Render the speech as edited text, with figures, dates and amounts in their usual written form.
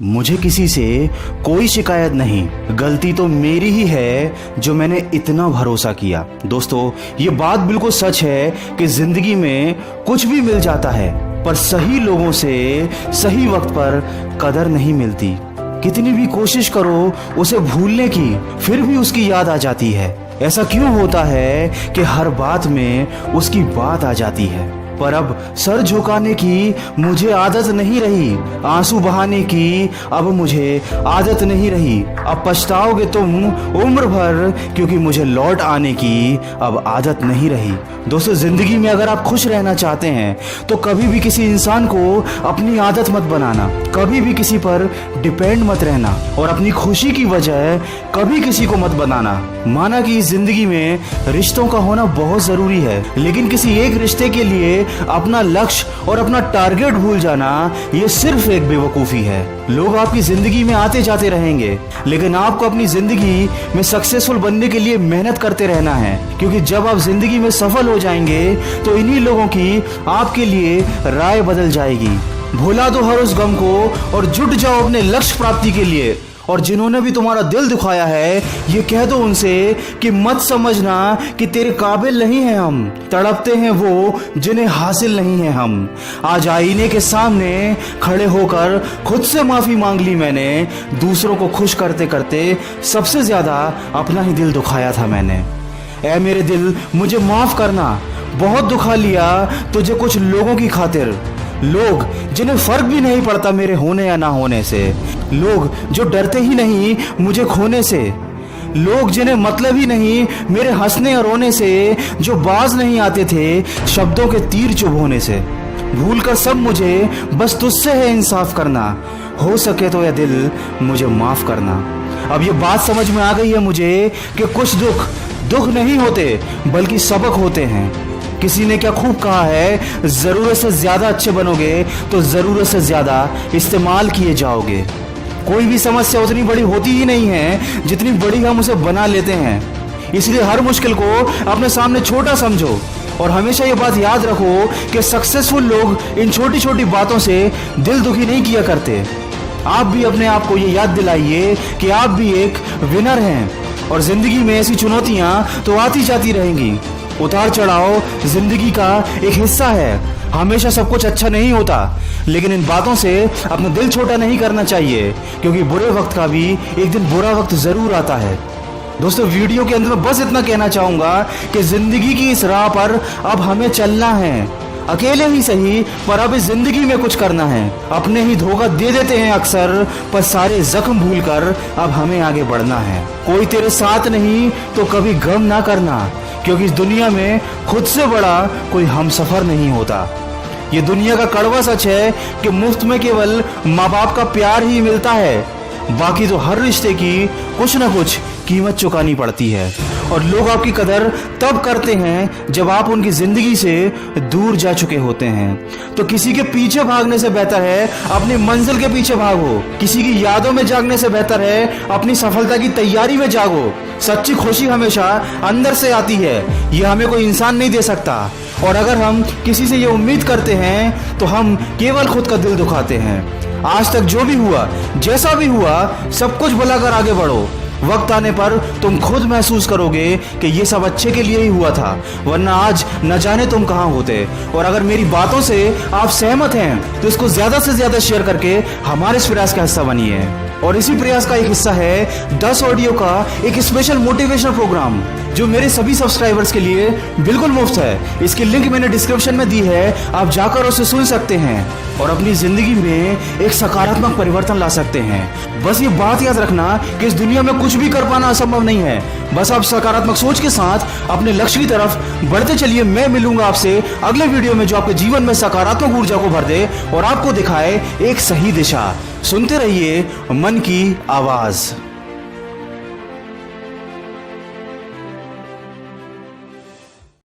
मुझे किसी से कोई शिकायत नहीं, गलती तो मेरी ही है जो मैंने इतना भरोसा किया। दोस्तों, ये बात बिल्कुल सच है कि जिंदगी में कुछ भी मिल जाता है, पर सही लोगों से सही वक्त पर कदर नहीं मिलती। कितनी भी कोशिश करो उसे भूलने की, फिर भी उसकी याद आ जाती है। ऐसा क्यों होता है कि हर बात में उसकी बात आ जाती है? पर अब सर झुकाने की मुझे आदत नहीं रही, आंसू बहाने की अब मुझे आदत नहीं रही। अब पछताओगे तुम उम्र भर, क्योंकि मुझे लौट आने की अब आदत नहीं रही। दोस्तों, जिंदगी में अगर आप खुश रहना चाहते हैं तो कभी भी किसी इंसान को अपनी आदत मत बनाना, कभी भी किसी पर डिपेंड मत रहना, और अपनी खुशी की वजह कभी किसी को मत बनाना। माना कि इस जिंदगी में रिश्तों का होना बहुत जरूरी है, लेकिन किसी एक रिश्ते के लिए अपना लक्ष्य और अपना टारगेट भूल जाना, ये सिर्फ एक बेवकूफी है। लोग आपकी जिंदगी में आते जाते रहेंगे, लेकिन आपको अपनी जिंदगी में सक्सेसफुल बनने के लिए मेहनत करते रहना है, क्योंकि जब आप जिंदगी में सफल हो जाएंगे तो इन्हीं लोगों की आपके लिए राय बदल जाएगी। भुला दो हर उस गम को और जुट जाओ अपने लक्ष्य प्राप्ति के लिए। और जिन्होंने भी तुम्हारा दिल दुखाया है, ये कह दो उनसे कि मत समझना कि तेरे काबिल नहीं है हम, तड़पते हैं वो जिन्हें हासिल नहीं है हम। आज आईने के सामने खड़े होकर खुद से माफी मांग ली मैंने, दूसरों को खुश करते करते सबसे ज्यादा अपना ही दिल दुखाया था मैंने। ऐ मेरे दिल, मुझे माफ करना, बहुत दुखा लिया तुझे कुछ लोगों की खातिर। लोग जिन्हें फर्क भी नहीं पड़ता मेरे होने या ना होने से, लोग जो डरते ही नहीं मुझे खोने से, लोग जिन्हें मतलब ही नहीं मेरे हंसने और रोने से, जो बाज नहीं आते थे शब्दों के तीर चुभोने से। भूल कर सब मुझे बस तुझसे है इंसाफ करना, हो सके तो यह दिल मुझे माफ करना। अब ये बात समझ में आ गई है मुझे कि कुछ दुख नहीं होते बल्कि सबक होते हैं। किसी ने क्या खूब कहा है, जरूरत से ज्यादा अच्छे बनोगे तो जरूरत से ज्यादा इस्तेमाल किए जाओगे। कोई भी समस्या उतनी बड़ी होती ही नहीं है जितनी बड़ी हम उसे बना लेते हैं। इसलिए हर मुश्किल को अपने सामने छोटा समझो, और हमेशा ये बात याद रखो कि सक्सेसफुल लोग इन छोटी छोटी बातों से दिल दुखी नहीं किया करते। आप भी अपने आप को ये याद दिलाइए कि आप भी एक विनर हैं, और जिंदगी में ऐसी चुनौतियां तो आती जाती रहेंगी। उतार चढ़ाव जिंदगी का एक हिस्सा है, हमेशा सब कुछ अच्छा नहीं होता, लेकिन इन बातों से अपना दिल छोटा नहीं करना चाहिए, क्योंकि बुरे वक्त का भी एक दिन बुरा वक्त जरूर आता है। दोस्तों, वीडियो के अंदर मैं बस इतना कहना चाहूंगा कि जिंदगी की इस राह पर अब हमें चलना है, अकेले ही सही, पर अब इस जिंदगी में कुछ करना है। अपने ही धोखा दे देते हैं अक्सर, पर सारे जख्म भूलकर अब हमें आगे बढ़ना है। कोई तेरे साथ नहीं तो कभी गम ना करना, क्योंकि इस दुनिया में खुद से बड़ा कोई हमसफर नहीं होता। ये दुनिया का कड़वा सच है कि मुफ्त में केवल माँ बाप का प्यार ही मिलता है, बाकी तो हर रिश्ते की कुछ ना कुछ कीमत चुकानी पड़ती है। और लोग आपकी कदर तब करते हैं जब आप उनकी जिंदगी से दूर जा चुके होते हैं। तो किसी के पीछे भागने से बेहतर है अपनी मंजिल के पीछे भागो, किसी की यादों में जागने से बेहतर है अपनी सफलता की तैयारी में जागो। सच्ची खुशी हमेशा अंदर से आती है, ये हमें कोई इंसान नहीं दे सकता, और अगर हम किसी से ये उम्मीद करते हैं तो हम केवल खुद का दिल दुखाते हैं। आज तक जो भी हुआ, जैसा भी हुआ, सब कुछ भुलाकर आगे बढ़ो। वक्त आने पर तुम खुद महसूस करोगे कि ये सब अच्छे के लिए ही हुआ था, वरना आज न जाने तुम कहाँ होते। और अगर मेरी बातों से आप सहमत हैं तो इसको ज्यादा से ज्यादा शेयर करके हमारे इस प्रयास का हिस्सा बनिए। और इसी प्रयास का एक हिस्सा है 10 ऑडियो का एक स्पेशल मोटिवेशनल प्रोग्राम, जो मेरे सभी सब्सक्राइबर्स के लिए बिल्कुल मुफ्त है। इसकी लिंक मैंने डिस्क्रिप्शन में दी है, आप जाकर उसे सुन सकते हैं और अपनी जिंदगी में एक सकारात्मक परिवर्तन ला सकते हैं। बस ये बात याद रखना कि इस दुनिया में कुछ भी कर पाना असंभव नहीं है, बस आप सकारात्मक सोच के साथ अपने लक्ष्य की तरफ बढ़ते चलिए। मैं मिलूंगा आपसे अगले वीडियो में, जो आपके जीवन में सकारात्मक ऊर्जा को भर दे और आपको दिखाए एक सही दिशा। सुनते रहिए मन की आवाज।